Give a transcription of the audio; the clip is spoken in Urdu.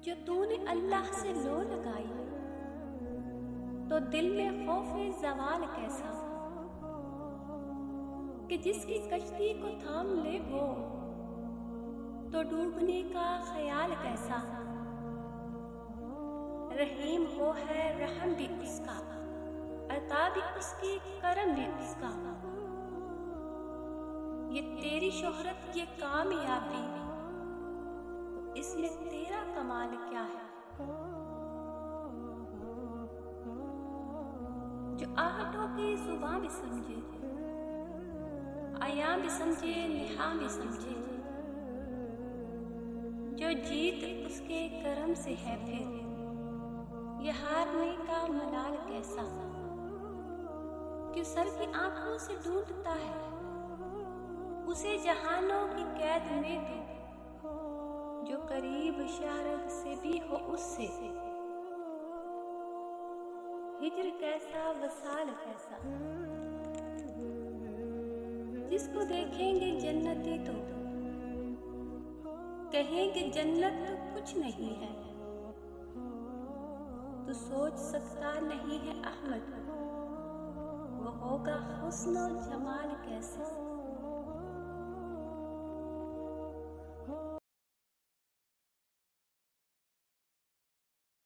جو تو نے اللہ سے لو لگائی تو دل میں خوف زوال کیسا، کہ جس کی کشتی کو تھام لے وہ تو ڈوبنے کا خیال کیسا۔ رحیم ہو ہے رحم بھی اس کا، عطا بھی اس کی کرم بھی اس کا۔ یہ تیری شہرت یہ کامیابی، تو اس میں تیرا کمال کیا ہے۔ جو آہٹوں کی زباں بھی سمجھے، عیاں بھی سمجھے، نہاں بھی سمجھے، جو جیت اس کے کرم سے ہے پھر یہ ہارنے کا ملال کیسا۔ کہ سر کی آنکھوں سے ڈھونڈتا ہے اسے جہانوں کی قید میں تو، جو قریب شارد سے بھی ہو اس سے ہجر کیسا وصال کیسا۔ جس کو دیکھیں گے جنتی تو کہیں گے جنت کچھ نہیں ہے، تو سوچ سکتا نہیں ہے احمد وہ ہوگا حسن و جمال کیسا۔